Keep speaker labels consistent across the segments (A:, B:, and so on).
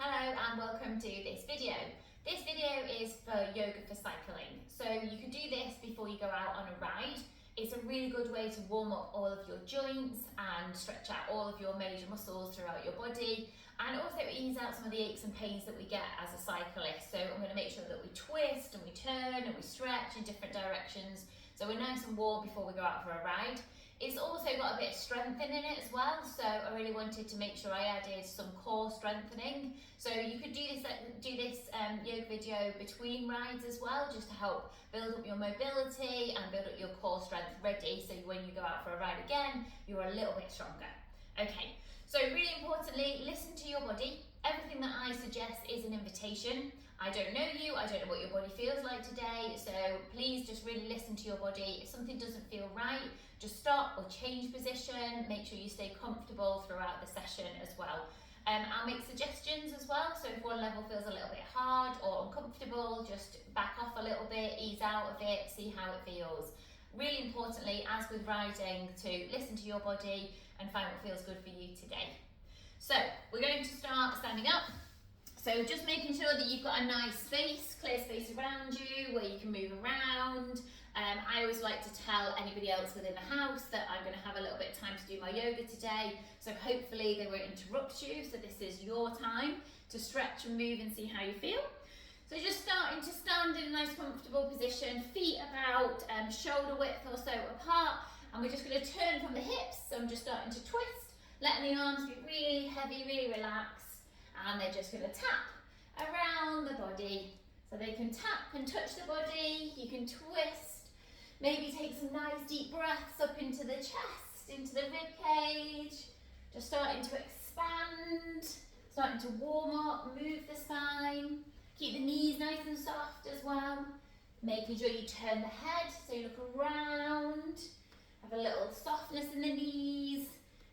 A: Hello and welcome to this video. This video is for yoga for cycling. So you can do this before you go out on a ride. It's a really good way to warm up all of your joints and stretch out all of your major muscles throughout your body, and also ease out some of the aches and pains that we get as a cyclist. So I'm going to make sure that we twist and we turn and we stretch in different directions so we're nice and warm before we go out for a ride. It's also got a bit of strengthening in it as well, so I really wanted to make sure I added some core strengthening. So you could do this yoga video between rides as well, just to help build up your mobility and build up your core strength ready, so when you go out for a ride again, you're a little bit stronger. Okay, so really importantly, listen to your body. Everything that I suggest is an invitation. I don't know you, I don't know what your body feels like today, so please just really listen to your body. If something doesn't feel right, just stop or change position. Make sure you stay comfortable throughout the session as well. I'll make suggestions as well, so if one level feels a little bit hard or uncomfortable, just back off a little bit, ease out of it, see how it feels. Really importantly, as with riding, to listen to your body and find what feels good for you today. So we're going to start standing up. So just making sure that you've got a nice space, clear space around you where you can move around. I always like to tell anybody else within the house that I'm going to have a little bit of time to do my yoga today, so hopefully they won't interrupt you. So this is your time to stretch and move and see how you feel. So just starting to stand in a nice comfortable position, feet about shoulder width or so apart, and we're just going to turn from the hips. So I'm just starting to twist, letting the arms be really heavy, really relaxed, and they're just going to tap around the body. So they can tap and touch the body, you can twist, maybe take some nice deep breaths up into the chest, into the rib cage, just starting to expand, starting to warm up, move the spine, keep the knees nice and soft as well, making sure you turn the head so you look around, have a little softness in the knees,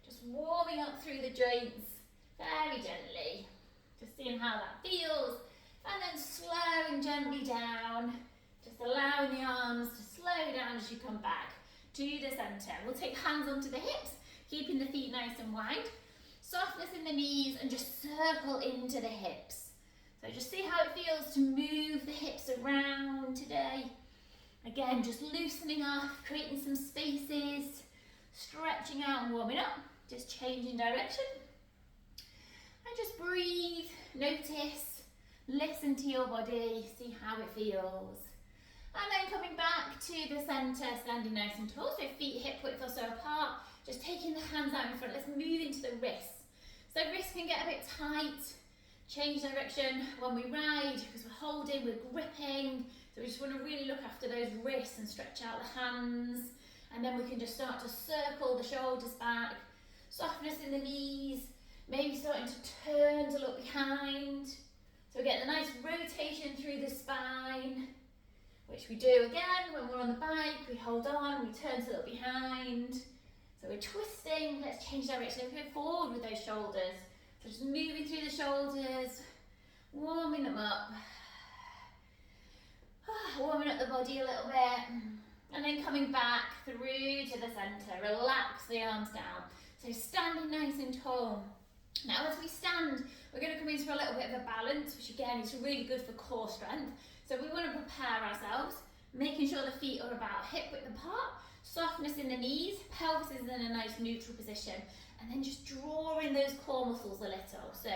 A: just warming up through the joints very gently, just seeing how that feels. And then slowing gently down, just allowing the arms to slow down as you come back to the centre. We'll take hands onto the hips, keeping the feet nice and wide. Softness in the knees and just circle into the hips. So just see how it feels to move the hips around today. Again, just loosening off, creating some spaces, stretching out and warming up, just changing direction. And just breathe, notice. Listen to your body, see how it feels. And then coming back to the centre, standing nice and tall, so feet hip width or so apart, just taking the hands out in front. Let's move into the wrists. So wrists can get a bit tight, change direction when we ride, because we're holding, we're gripping, so we just want to really look after those wrists and stretch out the hands, and then we can just start to circle the shoulders back, softness in the knees, maybe starting to turn to look behind. So we get a nice rotation through the spine, which we do again when we're on the bike. We hold on, we turn to look behind. So we're twisting, let's change direction, let's go forward with those shoulders. So just moving through the shoulders, warming them up. Warming up the body a little bit. And then coming back through to the centre, relax the arms down. So standing nice and tall. Now as we stand, we're going to come into a little bit of a balance, which again is really good for core strength. So we want to prepare ourselves, making sure the feet are about hip width apart, softness in the knees, pelvis is in a nice neutral position, and then just drawing those core muscles a little. So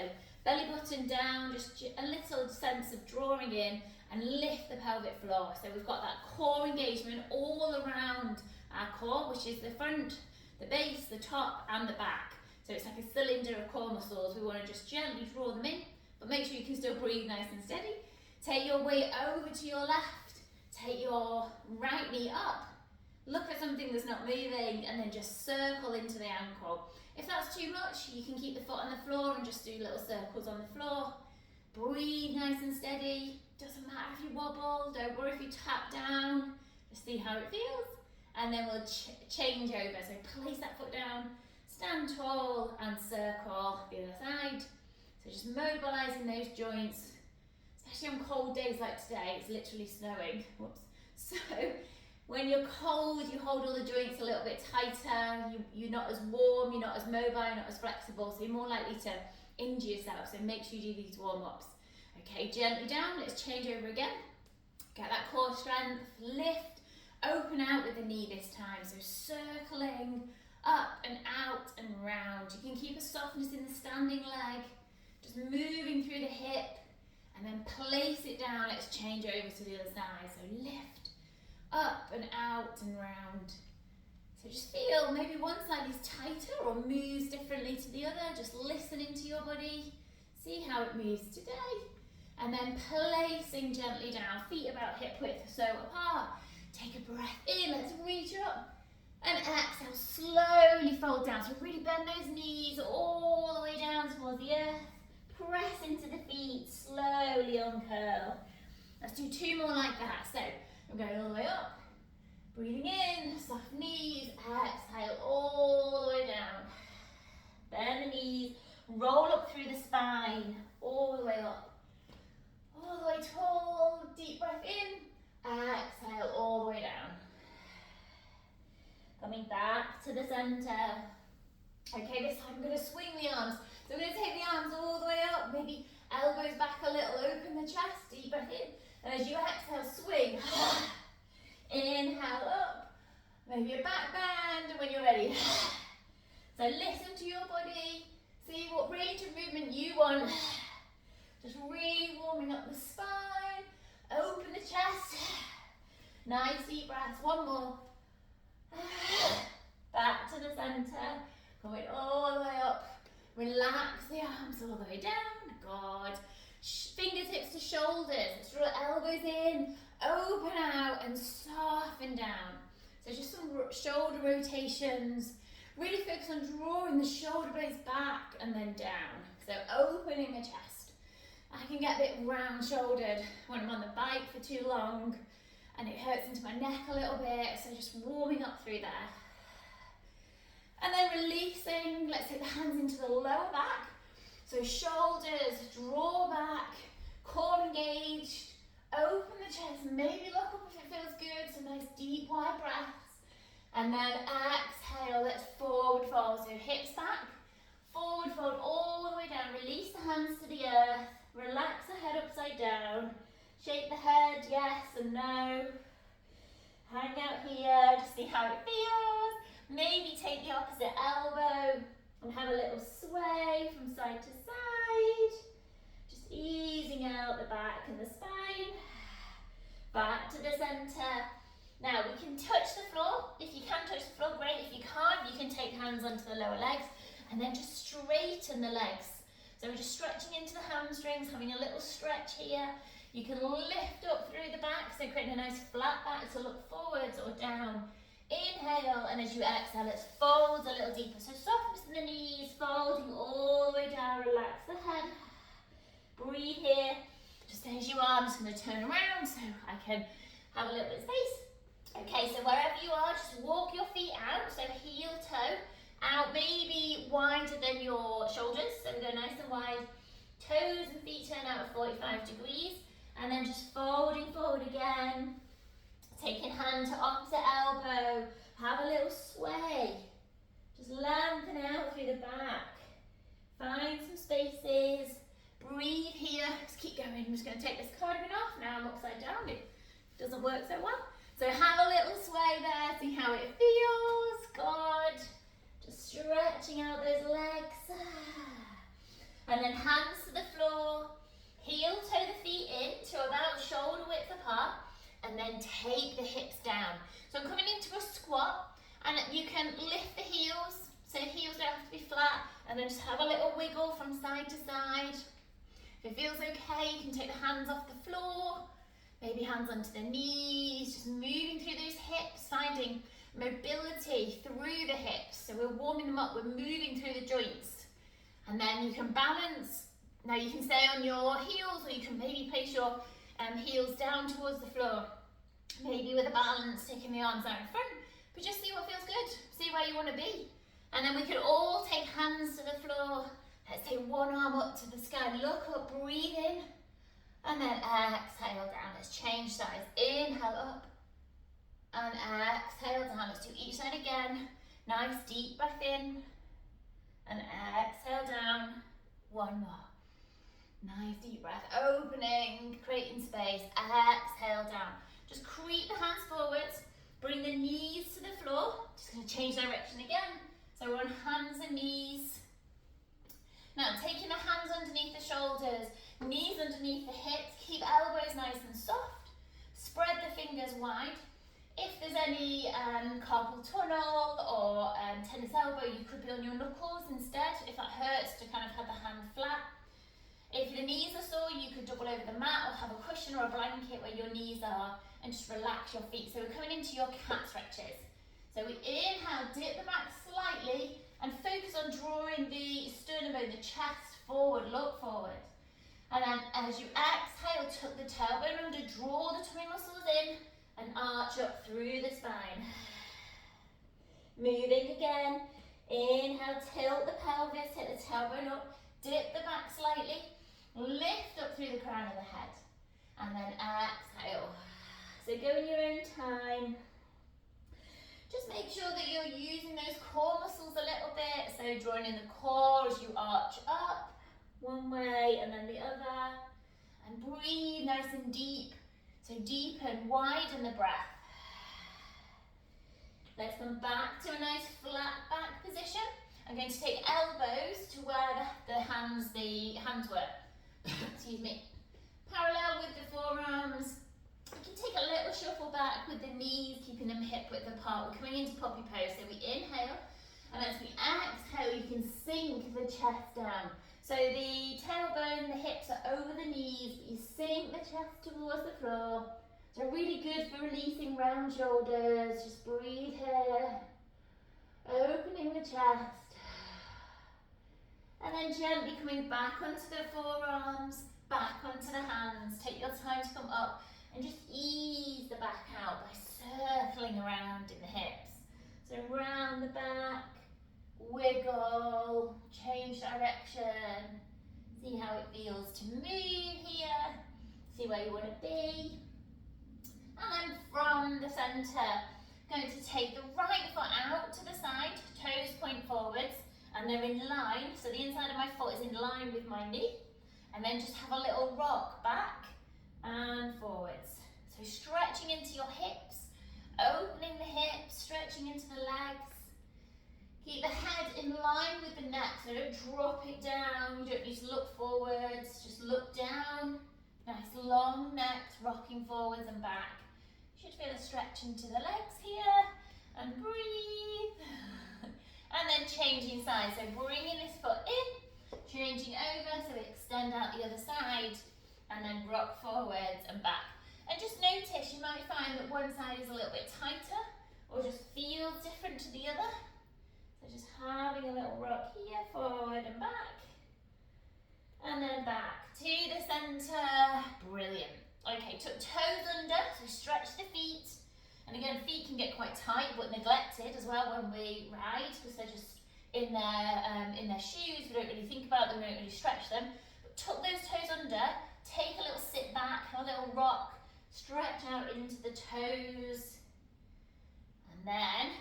A: belly button down, just a little sense of drawing in and lift the pelvic floor. So we've got that core engagement all around our core, which is the front, the base, the top and the back. So it's like a cylinder of core muscles. We want to just gently draw them in, but make sure you can still breathe nice and steady. Take your weight over to your left, take your right knee up, look at something that's not moving, and then just circle into the ankle. If that's too much, you can keep the foot on the floor and just do little circles on the floor. Breathe nice and steady. Doesn't matter if you wobble, don't worry if you tap down, just see how it feels. And then we'll change over, so place that foot down, stand tall and circle the other side. So just mobilising those joints, especially on cold days like today, it's literally snowing. Whoops. So when you're cold, you hold all the joints a little bit tighter, you're not as warm, you're not as mobile, you're not as flexible, so you're more likely to injure yourself. So make sure you do these warm-ups. Okay, gently down, let's change over again. Get that core strength, lift, open out with the knee this time. So circling up and out and round. You can keep a softness in the standing leg, just moving through the hip, and then place it down. Let's change over to the other side. So lift, up and out and round. So just feel maybe one side is tighter or moves differently to the other. Just listen into your body. See how it moves today. And then placing gently down, feet about hip width so apart. Take a breath in, let's reach up. And exhale, slowly fold down. So really bend those knees all the way down towards the earth. Press into the feet, slowly uncurl. Let's do 2 more like that. So I'm going all the way up. Breathing in, soft knees, exhale all the way down. Bend the knees, roll up through the spine, all the way up. All the way tall, deep breath in, exhale all the way down. Coming back to the center. Okay, this time I'm going to swing the arms. So we're going to take the arms all the way up, maybe elbows back a little, open the chest, deep breath in. And as you exhale, swing. Inhale up, maybe a back bend, and when you're ready. So listen to your body, see what range of movement you want. Just really warming up the spine, open the chest. Nice deep breaths, 1 more. Back to the center, going all the way up. Relax the arms all the way down, good. Fingertips to shoulders, let's draw elbows in, open out and soften down. So just some shoulder rotations. Really focus on drawing the shoulder blades back and then down. So opening the chest. I can get a bit round shouldered when I'm on the bike for too long and it hurts into my neck a little bit. So just warming up through there. And then releasing, let's take the hands into the lower back. So shoulders, draw back, core engaged, open the chest, maybe look up if it feels good, some nice deep wide breaths. And then exhale, let's forward fold. So hips back, forward fold all the way down, release the hands to the earth, relax the head upside down, shake the head, yes and no. Hang out here, just see how it feels. Maybe take the opposite elbow and have a little sway from side to side. Just easing out the back and the spine. Back to the center. Now we can touch the floor. If you can touch the floor, great. If you can't, you can take hands onto the lower legs and then just straighten the legs. So we're just stretching into the hamstrings, having a little stretch here. You can lift up through the back, so creating a nice flat back to look forwards or down. Inhale, and as you exhale, let's fold a little deeper. So softness in the knees, folding all the way down, relax the head. Breathe here. Just stay as you are. I'm just going to turn around so I can have a little bit of space. Okay, so wherever you are, just walk your feet out. So heel toe out, maybe wider than your shoulders. So we go nice and wide. Toes and feet turn out at 45 degrees. And then just folding forward again. Taking hand to opposite elbow. Have a little sway. Just lengthen out through the back. Find some spaces. Breathe here. Just keep going. I'm just going to take this cardigan off. Now I'm upside down. It doesn't work so well. So have a little sway there. See how it feels. Good. Just stretching out those legs. And then hands to the floor. Heel toe the feet in to about shoulder width apart. And then take the hips down. So I'm coming into a squat. And you can lift the heels. So heels don't have to be flat. And then just have a little wiggle from side to side. If it feels okay, you can take the hands off the floor. Maybe hands onto the knees, just moving through those hips, finding mobility through the hips. So we're warming them up, we're moving through the joints. And then you can balance. Now you can stay on your heels, or you can maybe place your heels down towards the floor. Maybe with a balance, taking the arms out in front. But just see what feels good, see where you want to be. And then we can all take hands to the floor. Let's take one arm up to the sky, look up, breathe in. And then exhale down. Let's change sides. Inhale up. And exhale down. Let's do each side again. Nice deep breath in. And exhale down. One Nice deep breath, opening, creating space, exhale down. Just creep the hands forwards, bring the knees to the floor. Just going to change direction again. So we're on hands and knees. Now taking the hands underneath the shoulders, knees underneath the hips, keep elbows nice and soft. Spread the fingers wide. If there's any carpal tunnel or tennis elbow, you could be on your knuckles instead, if that hurts, to kind of have the hand flat. If the knees are sore, you could double over the mat or have a cushion or a blanket where your knees are, and just relax your feet. So we're coming into your cat stretches. So we inhale, dip the back slightly, and focus on drawing the sternum bone, the chest forward, look forward. And then as you exhale, tuck the tailbone under, draw the tummy muscles in, and arch up through the spine. Moving again. Inhale, tilt the pelvis, take the tailbone up, dip the back slightly, lift up through the crown of the head, and then exhale. So go in your own time. Just make sure that you're using those core muscles a little bit. So drawing in the core as you arch up, one way and then the other. And breathe nice and deep. So deepen, widen the breath. Let's come back to a nice flat back position. I'm going to take elbows to where the hands were. Excuse me. Parallel with the forearms. You can take a little shuffle back with the knees, keeping them hip width apart. We're coming into puppy pose, so we inhale, and as we exhale, you can sink the chest down. So the tailbone, the hips are over the knees, but you sink the chest towards the floor. So really good for releasing round shoulders. Just breathe here, opening the chest, and then gently coming back onto the forearms, back onto the hands. Take your time to come up. And just ease the back out by circling around in the hips. So round the back, wiggle, change direction. See how it feels to move here. See where you want to be. And then from the centre, going to take the right foot out to the side, toes point forwards, and they're in line. So the inside of my foot is in line with my knee. And then just have a little rock back and forwards. So stretching into your hips, opening the hips, stretching into the legs. Keep the head in line with the neck, so don't drop it down. You don't need to look forwards, just look down. Nice long necks, rocking forwards and back. You should feel a stretch into the legs here, and breathe. And then changing sides, so bringing this foot in, changing over, so extend out the other side, and then rock forwards and back. And just notice, you might find that one side is a little bit tighter or just feels different to the other. So just having a little rock here, forward and back. And then back to the centre. Brilliant. Okay, tuck toes under, so stretch the feet. And again, feet can get quite tight but neglected as well when we ride, because they're just in their shoes. We don't really think about them, we don't really stretch them. But tuck those toes under. Take a little sit back, a little rock, stretch out into the toes. And then,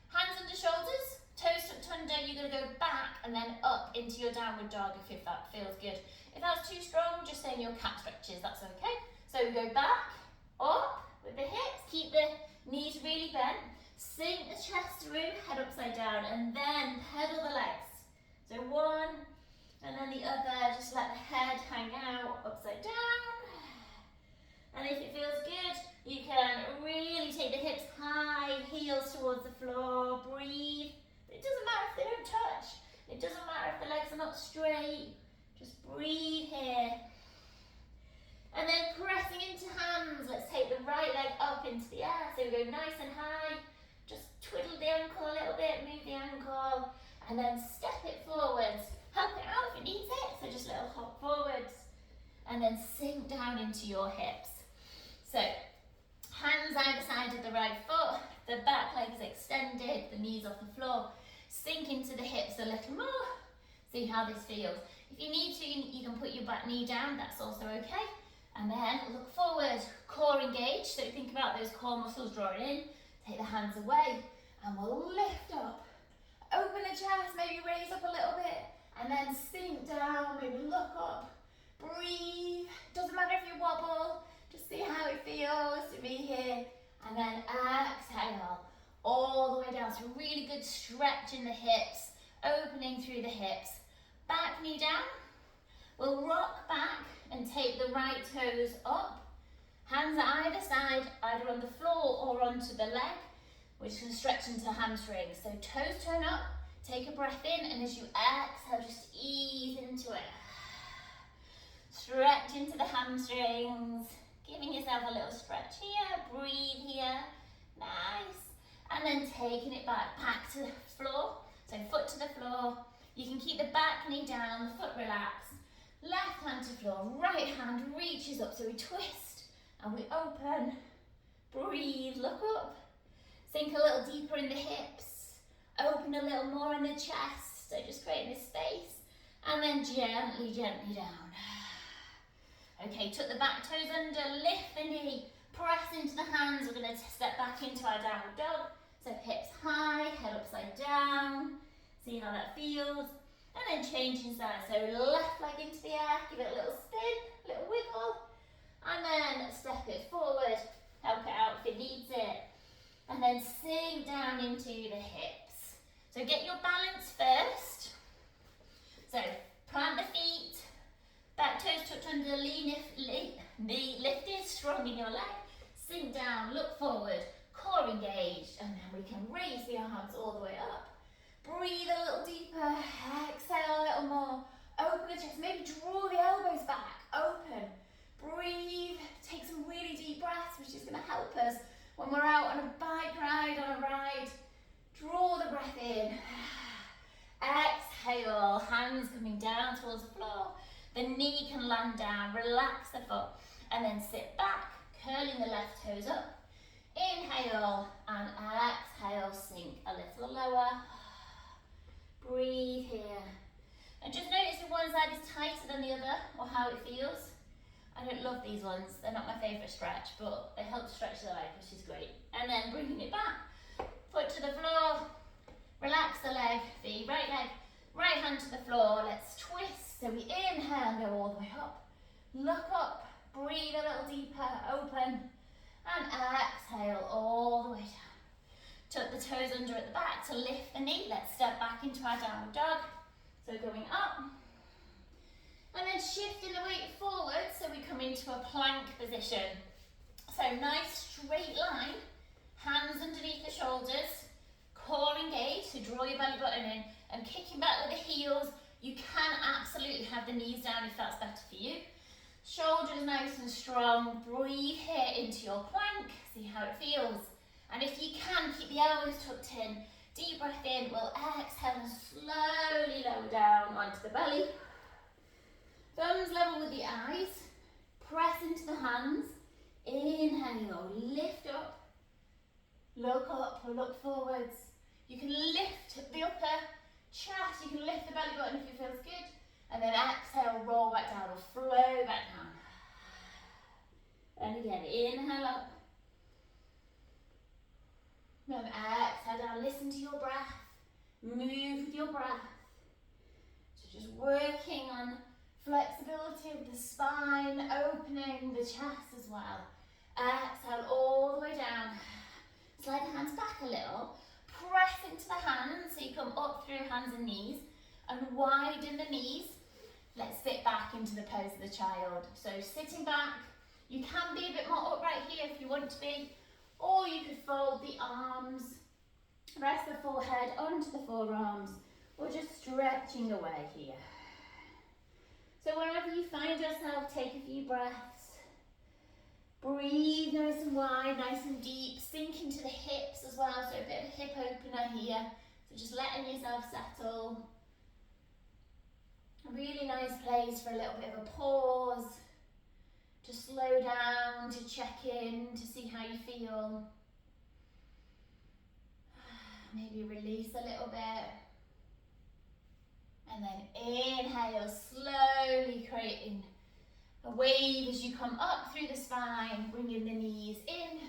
A: hands under shoulders, toes tucked under, you're going to go back and then up into your downward dog if that feels good. If that's too strong, just stay in your cat stretches, that's okay. So we go back, up with the hips, keep the knees really bent, sink the chest through, head upside down, and then pedal the legs. So one, and then the other, just let the head hang out, upside down. And if it feels good, you can really take the hips high, heels towards the floor, breathe. It doesn't matter if they don't touch. It doesn't matter if the legs are not straight. Just breathe here. And then pressing into hands, let's take the right leg up into the air. So we go nice and high. Just twiddle the ankle a little bit, move the ankle, and then step it forwards. Help it out if it needs it, so just a little hop forwards. And then sink down into your hips. So, hands either side of the right foot, the back leg is extended, the knees off the floor. Sink into the hips a little more. See how this feels. If you need to, you can put your back knee down, that's also okay. And then look forward, core engaged. So think about those core muscles drawing in. Take the hands away and we'll lift up. Open the chest, maybe raise up a little bit. And then sink down, maybe look up. Breathe breathe. Doesn't matter if you wobble, just see how it feels to be here. And then exhale all the way down. So really good stretch in the hips, opening through the hips. Back knee down. We'll rock back and take the right toes up. Hands at either side, either on the floor or onto the leg, which can stretch into hamstrings. So toes turn up, take a breath in, and as you exhale, just ease into it. Stretch into the hamstrings, giving yourself a little stretch here, breathe here, nice. And then taking it back to the floor. So foot to the floor. You can keep the back knee down, the foot relaxed. Left hand to floor, right hand reaches up. So we twist and we open. Breathe, look up. Sink a little deeper in the hips. Open a little more in the chest. So just creating this space. And then gently, gently down. Okay, tuck the back toes under, lift the knee, press into the hands. We're going to step back into our downward dog. So hips high, head upside down. See how that feels. And then changing side. So left leg into the air, give it a little spin, a little wiggle. And then step it forward, help it out if it needs it. And then sink down into the hips. So get your balance first. So plant the feet, back toes tucked under, knee lifted, strong in your leg. Sink down, look forward, core engaged, and then we can raise the arms all the way up. Breathe a little deeper, exhale a little more. Open the chest, maybe draw the elbows back, open. Breathe, take some really deep breaths, which is going to help us when we're out on a bike ride, on a ride. Draw the breath in. Exhale, hands coming down towards the floor. The knee can land down, relax the foot, and then sit back, curling the left toes up. Inhale and exhale, sink a little lower. Breathe here. And just notice if one side is tighter than the other, or how it feels. I don't love these ones, they're not my favourite stretch, but they help stretch the leg, which is great. And then bringing it back, foot to the floor, relax the leg, the right leg, right hand to the floor, let's twist. So we inhale and go all the way up. Look up, breathe a little deeper, open, and exhale all the way down. Tuck the toes under at the back to lift the knee. Let's step back into our downward dog. So going up. And then shifting the weight forward so we come into a plank position. So nice straight line, hands underneath the shoulders, core engaged, so draw your belly button in and kicking back with the heels. You can absolutely have the knees down if that's better for you. Shoulders nice and strong. Breathe here into your plank, see how it feels. And if you can, keep the elbows tucked in. Deep breath in, we'll exhale and slowly lower down onto the belly. Thumbs level with the eyes. Press into the hands. Inhale, lift up. Look up or look forwards. You can lift the upper chest, you can lift the belly button if it feels good. And then exhale, roll back down or flow back down. And again, inhale up. Then exhale down, listen to your breath. Move with your breath. So just working on flexibility of the spine, opening the chest as well. Exhale all the way down. Slide the hands back a little. Press into the hands, so you come up through hands and knees. And widen the knees. Let's sit back into the pose of the child. So sitting back, you can be a bit more upright here if you want to be. Or you could fold the arms, rest the forehead onto the forearms, or just stretching away here. So wherever you find yourself, take a few breaths. Breathe nice and wide, nice and deep. Sink into the hips as well, so a bit of a hip opener here. So just letting yourself settle. A really nice place for a little bit of a pause. To slow down, to check in, to see how you feel. Maybe release a little bit. And then inhale, slowly creating a wave as you come up through the spine, bringing the knees in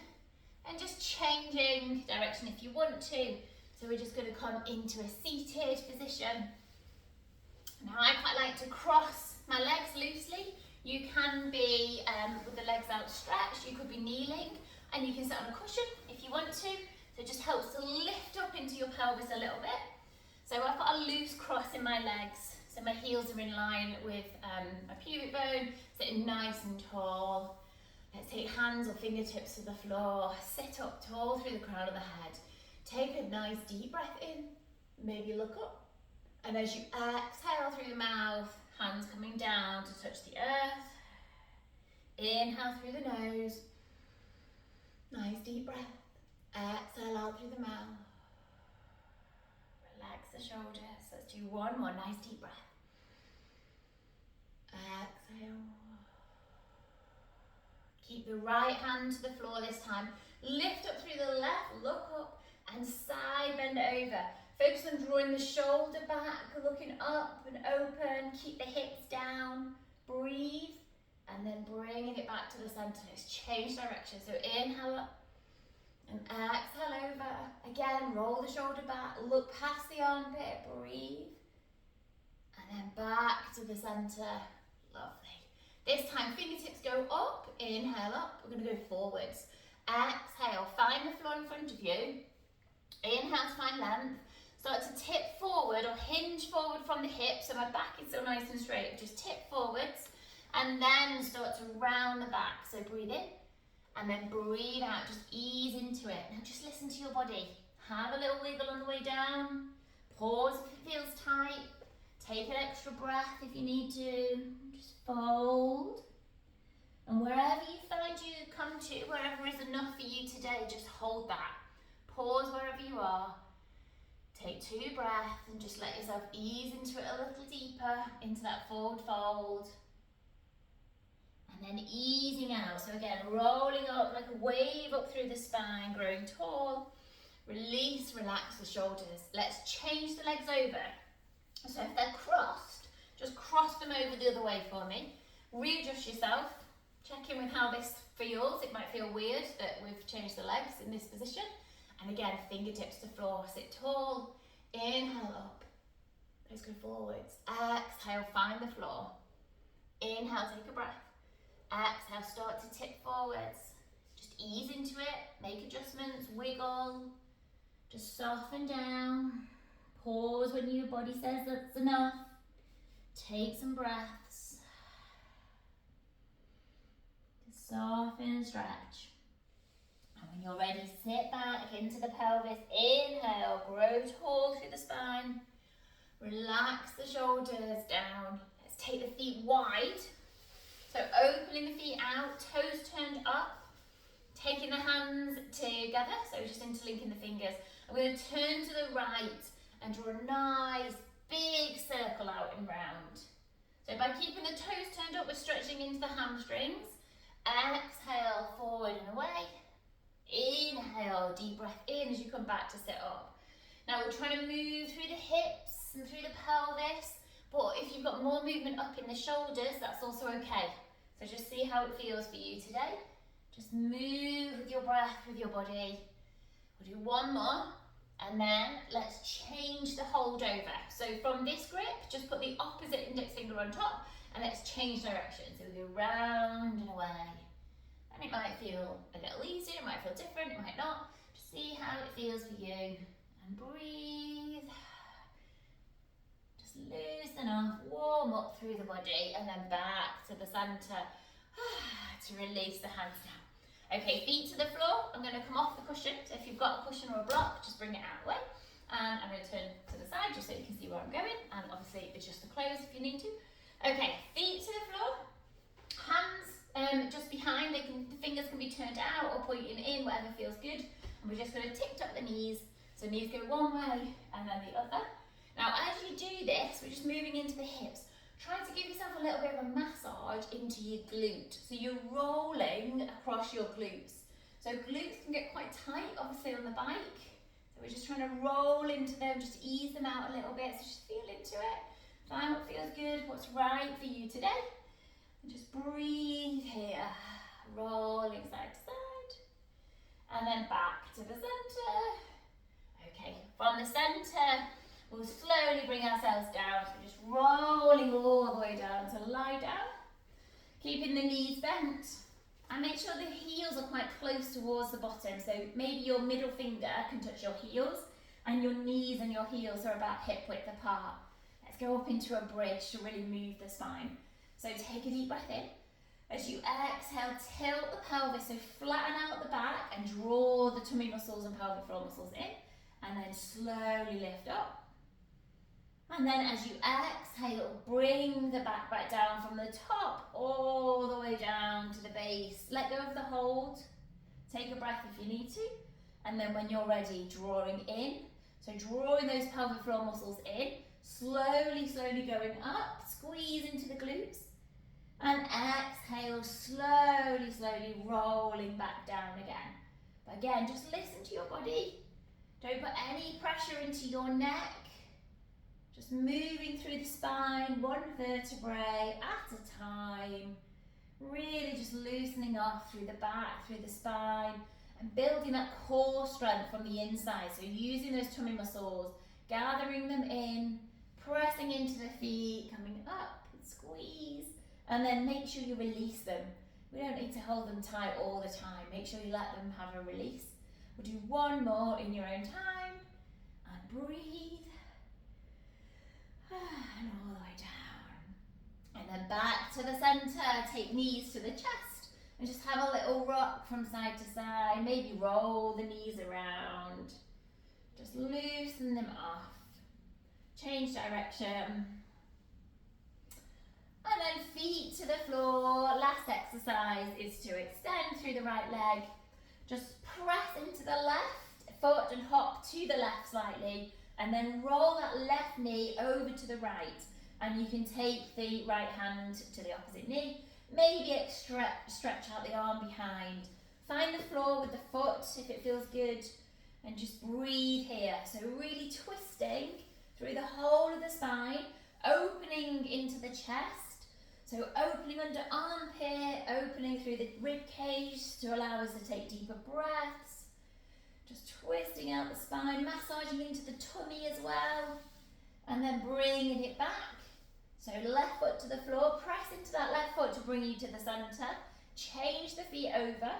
A: and just changing direction if you want to. So we're just going to come into a seated position. Now I quite like to cross my legs loosely You can be with the legs outstretched, you could be kneeling, and you can sit on a cushion if you want to. So it just helps to lift up into your pelvis a little bit. So I've got a loose cross in my legs, so my heels are in line with my pubic bone, sitting nice and tall. Let's take hands or fingertips to the floor, sit up tall through the crown of the head. Take a nice deep breath in, maybe look up. And as you exhale through the mouth, hands coming down to touch the earth. Inhale through the nose. Nice deep breath. Exhale out through the mouth. Relax the shoulders. Let's do one more nice deep breath. Exhale. Keep the right hand to the floor this time. Lift up through the left, look up and side bend over. Focus on drawing the shoulder back, looking up and open. Keep the hips down. Breathe and then bringing it back to the center. Let's change direction. So inhale up and exhale over. Again, roll the shoulder back, look past the armpit, breathe. And then back to the center. Lovely. This time, fingertips go up, inhale up. We're going to go forwards. Exhale, find the floor in front of you. Inhale to find length. Start to tip forward or hinge forward from the hips, so my back is still nice and straight. Just tip forwards and then start to round the back. So breathe in and then breathe out. Just ease into it. Now just listen to your body. Have a little wiggle on the way down. Pause if it feels tight. Take an extra breath if you need to. Just fold. And wherever you find you come to, wherever is enough for you today, just hold that. Pause wherever you are. Take 2 breaths and just let yourself ease into it a little deeper, into that forward fold. And then easing out. So again, rolling up like a wave up through the spine, growing tall. Release, relax the shoulders. Let's change the legs over. So if they're crossed, just cross them over the other way for me. Readjust yourself. Check in with how this feels. It might feel weird that we've changed the legs in this position. And again, fingertips to floor, sit tall. Inhale up. Let's go forwards. Exhale, find the floor. Inhale, take a breath. Exhale, start to tip forwards. Just ease into it, make adjustments, wiggle. Just soften down. Pause when your body says that's enough. Take some breaths. Just soften and stretch. And when you're ready, sit back into the pelvis. Inhale, grow tall through the spine. Relax the shoulders down. Let's take the feet wide. So opening the feet out, toes turned up. Taking the hands together, so just interlinking the fingers. I'm going to turn to the right and draw a nice big circle out and round. So by keeping the toes turned up, we're stretching into the hamstrings. Exhale, forward and away. Inhale, deep breath in as you come back to sit up. Now we're trying to move through the hips and through the pelvis, but if you've got more movement up in the shoulders, that's also okay. So just see how it feels for you today. Just move with your breath, with your body. We'll do one more, and then let's change the hold over. So from this grip, just put the opposite index finger on top, and let's change direction. So we go round and away. And it might feel a little easier, it might feel different, it might not. Just see how it feels for you. And breathe. Just loosen up, warm up through the body, and then back to the center to release the hands down. Okay, feet to the floor. I'm going to come off the cushion. So if you've got a cushion or a block, just bring it out of the way. And I'm going to turn to the side just so you can see where I'm going. And obviously adjust the clothes if you need to. Okay, feet to the floor. Hands just behind. The fingers can be turned out or pointing in, whatever feels good. And we're just going to tick up the knees. So knees go one way and then the other. Now as you do this, we're just moving into the hips. Try to give yourself a little bit of a massage into your glute. So you're rolling across your glutes. So glutes can get quite tight, obviously, on the bike. So we're just trying to roll into them, just ease them out a little bit. So just feel into it. Find what feels good, what's right for you today. And just breathe here. Rolling side to side. And then back to the center. Okay, from the center, we'll slowly bring ourselves down. So just rolling all the way down to lie down. Keeping the knees bent. And make sure the heels are quite close towards the bottom. So maybe your middle finger can touch your heels and your knees and your heels are about hip width apart. Let's go up into a bridge to really move the spine. So take a deep breath in. As you exhale, tilt the pelvis, so flatten out the back and draw the tummy muscles and pelvic floor muscles in. And then slowly lift up. And then as you exhale, bring the back down from the top all the way down to the base. Let go of the hold. Take a breath if you need to. And then when you're ready, drawing in. So drawing those pelvic floor muscles in, slowly going up, squeeze into the glutes. And exhale, slowly rolling back down again. But again, just listen to your body. Don't put any pressure into your neck. Just moving through the spine, one vertebrae at a time. Really just loosening off through the back, through the spine, and building that core strength from the inside. So using those tummy muscles, gathering them in, pressing into the feet, coming up and squeeze. And then make sure you release them. We don't need to hold them tight all the time. Make sure you let them have a release. We'll do one more in your own time. And breathe. And all the way down. And then back to the center. Take knees to the chest. And just have a little rock from side to side. Maybe roll the knees around. Just loosen them off. Change direction. And then feet to the floor. Last exercise is to extend through the right leg. Just press into the left foot and hop to the left slightly. And then roll that left knee over to the right. And you can take the right hand to the opposite knee. Maybe stretch out the arm behind. Find the floor with the foot if it feels good. And just breathe here. So really twisting through the whole of the spine. Opening into the chest. So opening under armpit, opening through the rib cage to allow us to take deeper breaths. Just twisting out the spine, massaging into the tummy as well. And then bringing it back. So left foot to the floor, press into that left foot to bring you to the center. Change the feet over.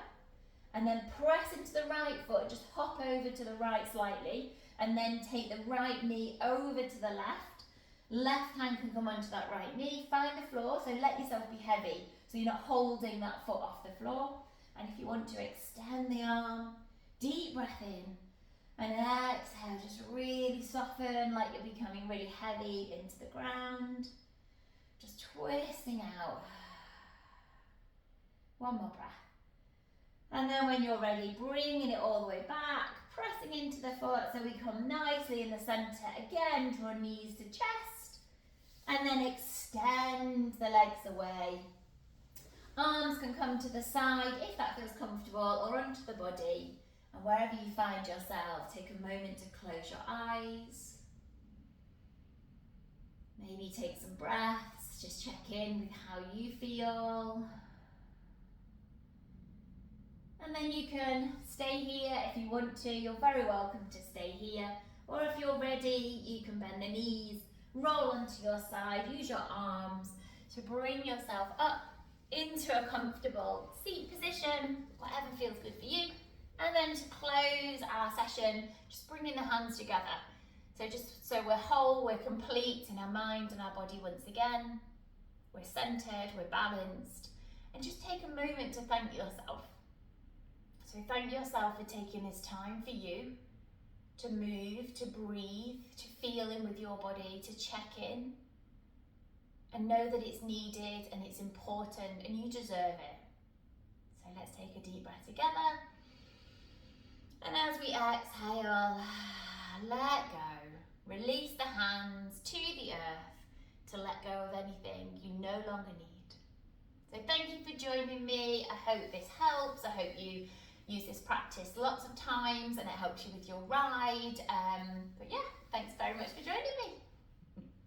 A: And then press into the right foot, just hop over to the right slightly. And then take the right knee over to the left. Left hand can come onto that right knee. Find the floor, so let yourself be heavy. So you're not holding that foot off the floor. And if you want to extend the arm, deep breath in. And exhale, just really soften like you're becoming really heavy into the ground. Just twisting out. One more breath. And then when you're ready, bringing it all the way back, pressing into the foot so we come nicely in the center. Again, draw knees to chest. And then extend the legs away. Arms can come to the side if that feels comfortable or onto the body. And wherever you find yourself, take a moment to close your eyes. Maybe take some breaths, just check in with how you feel. And then you can stay here if you want to. You're very welcome to stay here. Or if you're ready, you can bend the knees, roll onto your side, use your arms to bring yourself up into a comfortable seat position, whatever feels good for you. And then to close our session, just bringing the hands together. So just so we're whole, we're complete in our mind and our body once again. We're centered, we're balanced. And just take a moment to thank yourself. So thank yourself for taking this time for you to move, to breathe, to feel in with your body, to check in. And know that it's needed and it's important and you deserve it. So let's take a deep breath together. And as we exhale, let go. Release the hands to the earth to let go of anything you no longer need. So thank you for joining me. I hope this helps. I hope you use this practice lots of times and it helps you with your ride. But yeah, thanks very much for joining me.